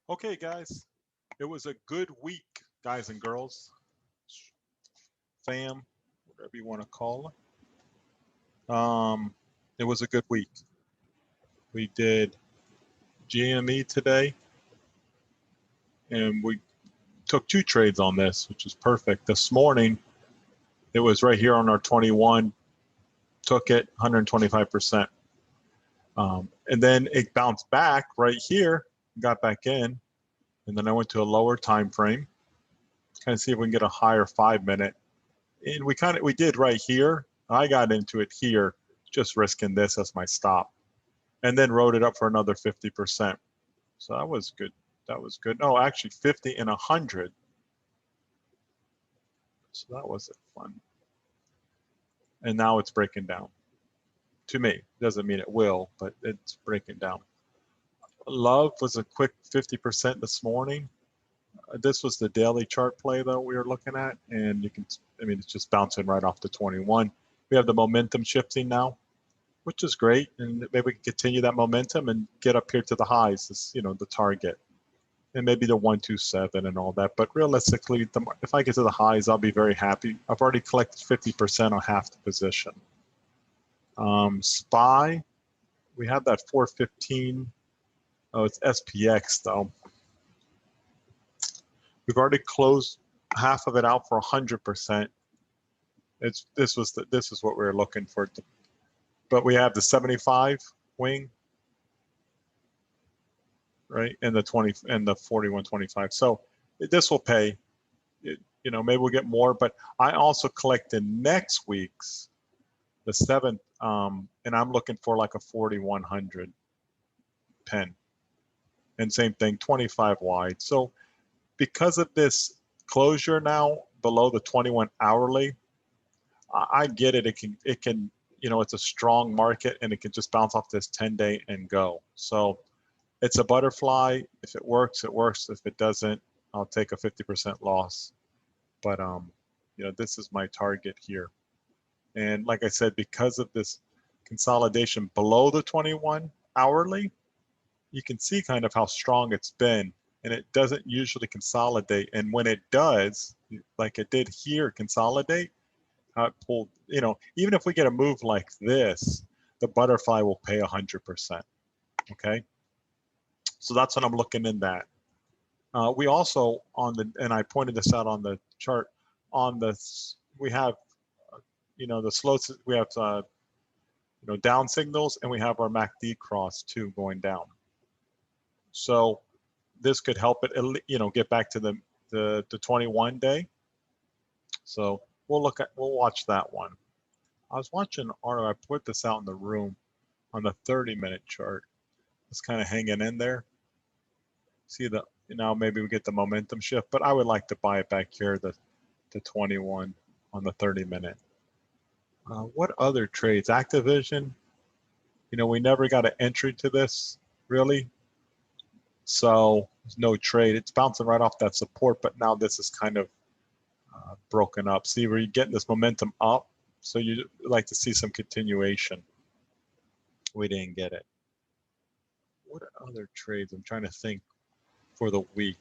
Okay, guys, it was a good week, guys and girls, fam, whatever you want to call it. It was a good week. We did GME today, and we took two trades on this, which is perfect. This morning, it was right here on our 21, took it 125%. And then it bounced back right here, got back in, and then I went to a lower time frame, kind of see if we can get a higher 5 minute. And we did right here. I got into it here, just risking this as my stop, and then rode it up for another 50%. So that was good. That was good. No, actually 50 and 100. So that was fun. And now it's breaking down. To me, doesn't mean it will, but it's breaking down. Love was a quick 50% this morning. This was the daily chart play though we were looking at, and you can, I mean, it's just bouncing right off the 21. We have the momentum shifting now, which is great, and maybe we can continue that momentum and get up here to the highs, is, you know, the target, and maybe the 127 and all that. But realistically, if I get to the highs, I'll be very happy. I've already collected 50% on half the position. SPY, we have that 415. Oh, it's SPX though. We've already closed half of it out for 100%. This is what we were looking for. But we have the 75 wing, right, and the 20 and the 41.25. So this will pay. You know, maybe we'll get more. But I also collected next week's, the 7th, and I'm looking for like a 4100 pen. And same thing, 25 wide. So because of this closure now below the 21 hourly, I get it. It can, you know, it's a strong market and it can just bounce off this 10-day and go. So it's a butterfly. If it works, it works. If it doesn't, I'll take a 50% loss. But you know, this is my target here. And like I said, because of this consolidation below the 21 hourly, you can see kind of how strong it's been. And it doesn't usually consolidate. And when it does, like it did here, consolidate, how it pulled, you know, even if we get a move like this, the butterfly will pay 100%. Okay. So that's what I'm looking in that. We also on the, and I pointed this out on the chart, on the, we have, you know, the slows, we have, you know, down signals, and we have our MACD cross too going down. So this could help it, you know, get back to the 21 day. So we'll watch that one. I was watching I put this out in the room on the 30-minute chart. It's kind of hanging in there. See the, you know, maybe we get the momentum shift, but I would like to buy it back here, the 21 on the 30-minute. What other trades? Activision, you know, we never got an entry to this really. So there's no trade. It's bouncing right off that support, but now this is kind of broken up. See, where you're getting this momentum up, so you like to see some continuation. We didn't get it. What other trades? I'm trying to think for the week.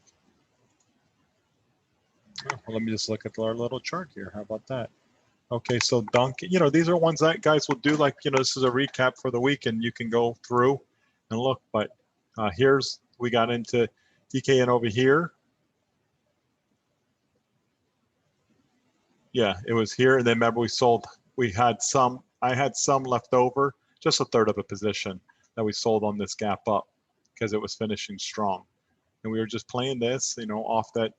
Oh, well, let me just look at our little chart here. How about that? Okay, so Duncan, you know, these are ones that guys will do, like, you know, this is a recap for the week, and you can go through and look. But here's, we got into DKN over here. Yeah, it was here, and then remember we sold. We had some. I had some left over, just a third of a position that we sold on this gap up because it was finishing strong, and we were just playing this, you know, off that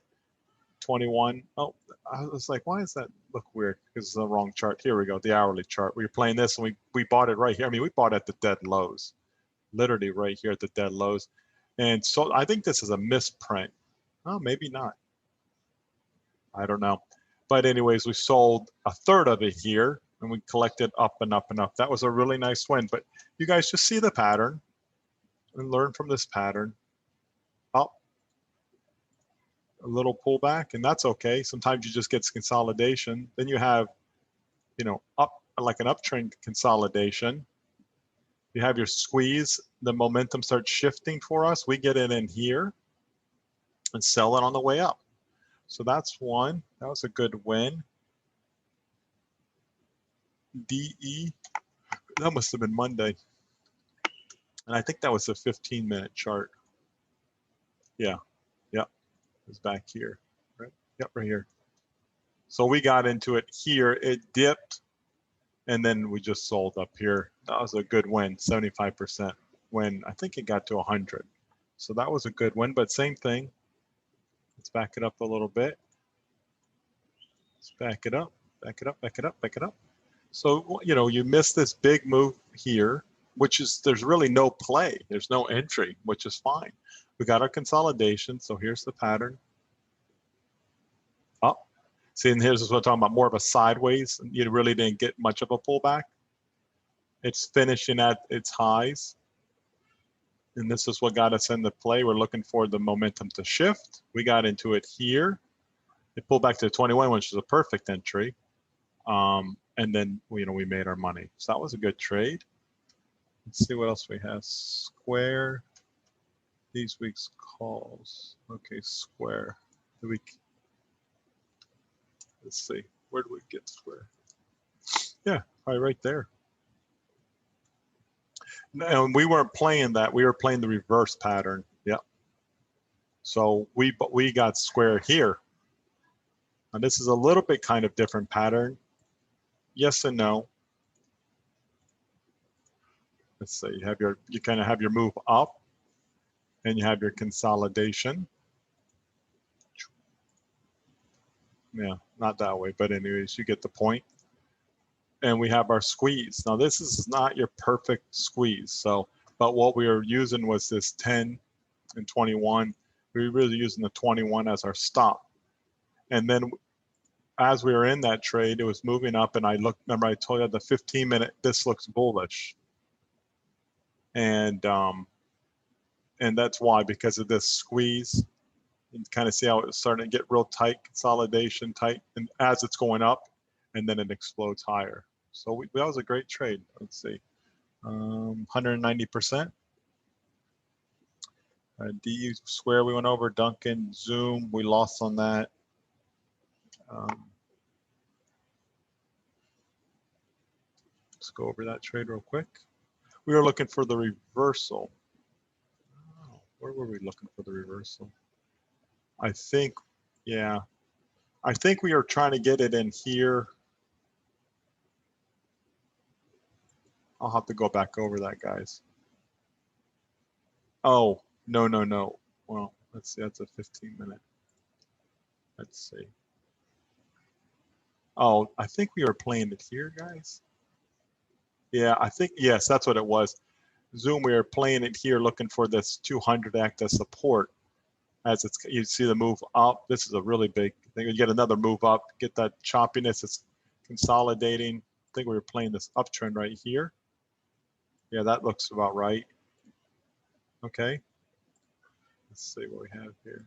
21. Oh, I was like, why does that look weird? Because it's the wrong chart. Here we go, the hourly chart. We were playing this, and we bought it right here. I mean, we bought at the dead lows, literally right here at the dead lows. And so I think this is a misprint. Oh, maybe not. I don't know. But anyways, we sold a third of it here, and we collected up and up and up. That was a really nice win. But you guys just see the pattern and learn from this pattern. Up, a little pullback, and that's okay. Sometimes you just get consolidation. Then you have, you know, up, like an uptrend consolidation. You have your squeeze. The momentum starts shifting for us. We get it in here. and sell it on the way up. So that's one. That was a good win. DE, that must have been Monday. And I think that was a 15-minute chart. Yeah, yep, it was back here, right? Yep, right here. So we got into it here, it dipped, and then we just sold up here. That was a good win, 75% win. I think it got to 100. So that was a good win, but same thing. Let's back it up a little bit. Let's back it up, back it up, back it up, back it up. So, you know, you missed this big move here, which is, there's really no play. There's no entry, which is fine. We got our consolidation. So here's the pattern. Up. See, and here's what I'm talking about, more of a sideways. You really didn't get much of a pullback. It's finishing at its highs. And this is what got us into play. We're looking for the momentum to shift. We got into it here. It pulled back to 21, which is a perfect entry. And then, you know, we made our money. So that was a good trade. Let's see what else we have. Square. These week's calls. Okay, Square. The week. Let's see. Where do we get Square? Yeah, probably right there. And we weren't playing that. We were playing the reverse pattern. Yep. So we got Square here. And this is a little bit kind of different pattern. Yes and no. Let's say you kind of have your move up and you have your consolidation. Yeah, not that way, but anyways, you get the point. And we have our squeeze. Now this is not your perfect squeeze. So, but what we were using was this 10 and 21. We were really using the 21 as our stop. And then as we were in that trade, it was moving up and I looked, remember I told you the 15-minute, this looks bullish. And that's why, because of this squeeze, you can kind of see how it's starting to get real tight, consolidation tight, and as it's going up, and then it explodes higher. So that was a great trade. Let's see, 190%. DU Square we went over, Duncan, Zoom, we lost on that. Let's go over that trade real quick. We were looking for the reversal. Oh, where were we looking for the reversal? I think, yeah, I think we are trying to get it in here. I'll have to go back over that, guys. Oh, no, no, no. Well, let's see, that's a 15-minute. Let's see. Oh, I think we were playing it here, guys. Yeah, I think, yes, that's what it was. Zoom, we are playing it here, looking for this 200 act as support. As it's, you see the move up. This is a really big thing. You get another move up, get that choppiness. It's consolidating. I think we were playing this uptrend right here. Yeah, that looks about right. Okay. Let's see what we have here.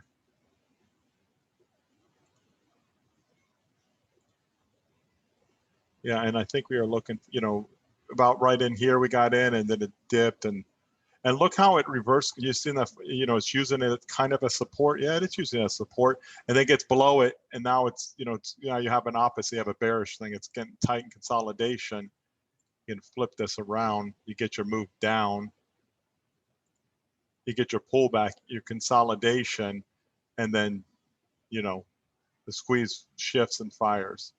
Yeah, and I think we are looking, you know, about right in here we got in, and then it dipped, and look how it reversed. You see that, you know, it's using it kind of a support. Yeah, it's using it as support, and then gets below it, and now it's, you know, you have an opposite. You have a bearish thing. It's getting tight in consolidation. You can flip this around. You get your move down. You get your pullback, your consolidation, and then, you know, the squeeze shifts and fires.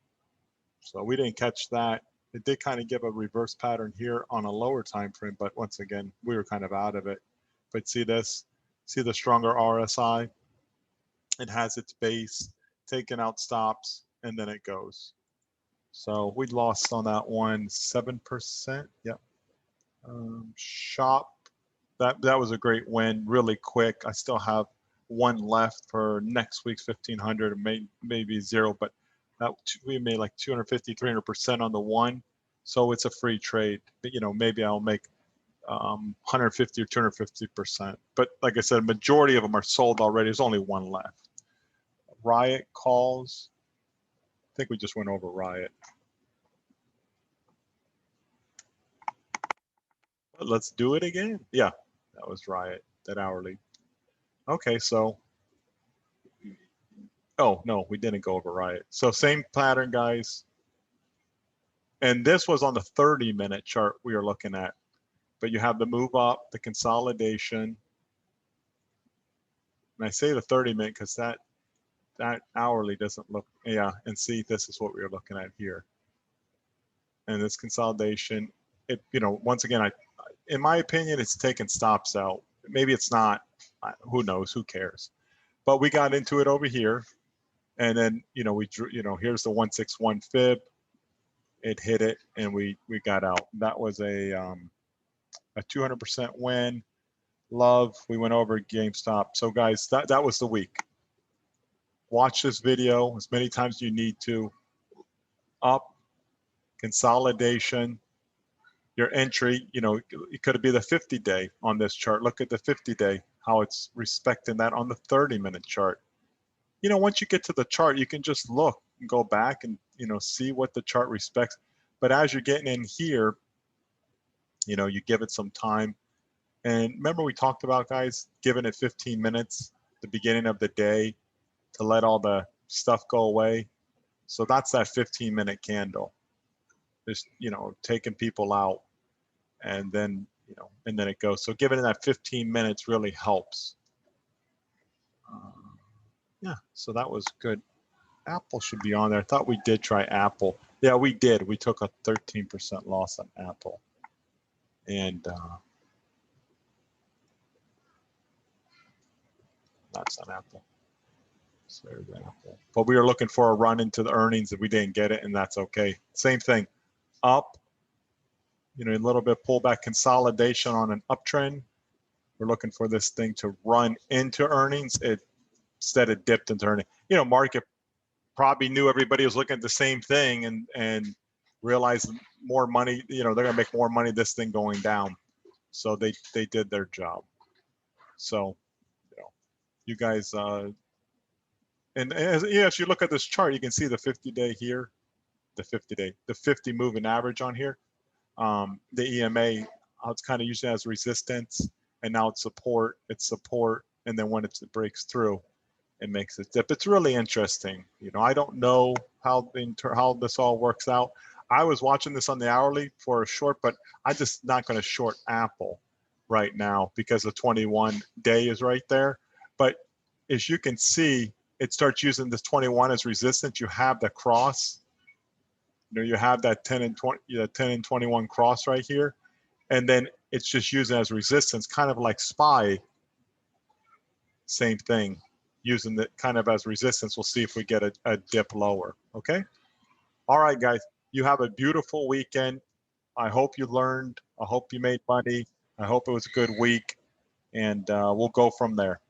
So we didn't catch that. It did kind of give a reverse pattern here on a lower time frame, but once again, we were kind of out of it. But see this, see the stronger RSI? It has its base, taking out stops, and then it goes. So we lost on that one, 7%. Yep. Shop, that was a great win, really quick. I still have one left for next week's 1500, maybe zero, but that we made like 250, 300% on the one. So it's a free trade. But, you know, maybe I'll make 150 or 250%. But like I said, majority of them are sold already. There's only one left. Riot calls. I think we just went over Riot. Let's do it again. Yeah, that was Riot, that hourly. Okay, so Oh, no, we didn't go over Riot. So same pattern, guys. And this was on the 30-minute chart we were looking at. But you have the move up, the consolidation. And I say the 30-minute because that hourly doesn't look, yeah, and see, this is what we were looking at here. And this consolidation, it, you know, once again, in my opinion, it's taking stops out. Maybe it's not, who knows, who cares? But we got into it over here. And then, you know, we drew, you know, here's the 161 fib. It hit it and we got out. That was a 200% win. Love, we went over GameStop. So guys, that was the week. Watch this video as many times as you need to. Up, consolidation, your entry, you know, it could be the 50-day on this chart. Look at the 50-day, how it's respecting that on the 30-minute chart. You know, once you get to the chart, you can just look and go back and, you know, see what the chart respects. But as you're getting in here, you know, you give it some time. And remember we talked about, guys, giving it 15 minutes, the beginning of the day, to let all the stuff go away. So that's that 15-minute candle. Just, you know, taking people out, and then, you know, and then it goes. So giving it that 15 minutes really helps. Yeah, so that was good. Apple should be on there. I thought we did try Apple. Yeah, we did. We took a 13% loss on Apple. And that's on Apple. So there's Apple. But we were looking for a run into the earnings and we didn't get it, and that's okay. Same thing. Up, you know, a little bit pullback consolidation on an uptrend. We're looking for this thing to run into earnings. It instead it dipped into earnings. You know, market probably knew everybody was looking at the same thing and realized more money, you know, they're gonna make more money this thing going down. So they did their job. So, you know, you guys, and as, yeah, if you look at this chart, you can see the 50-day here, the 50 moving average on here. The EMA, it's kind of usually as resistance, and now it's support, and then when it breaks through, it makes it dip. It's really interesting. You know, I don't know how this all works out. I was watching this on the hourly for a short, but I'm just not going to short Apple right now because the 21-day is right there. But as you can see, it starts using this 21 as resistance. You have the cross. You know, you have that 10 and 20, 10 and 21 cross right here, and then it's just using as resistance, kind of like SPY. Same thing, using it kind of as resistance. We'll see if we get a dip lower. Okay. All right, guys. You have a beautiful weekend. I hope you learned. I hope you made money. I hope it was a good week, and we'll go from there.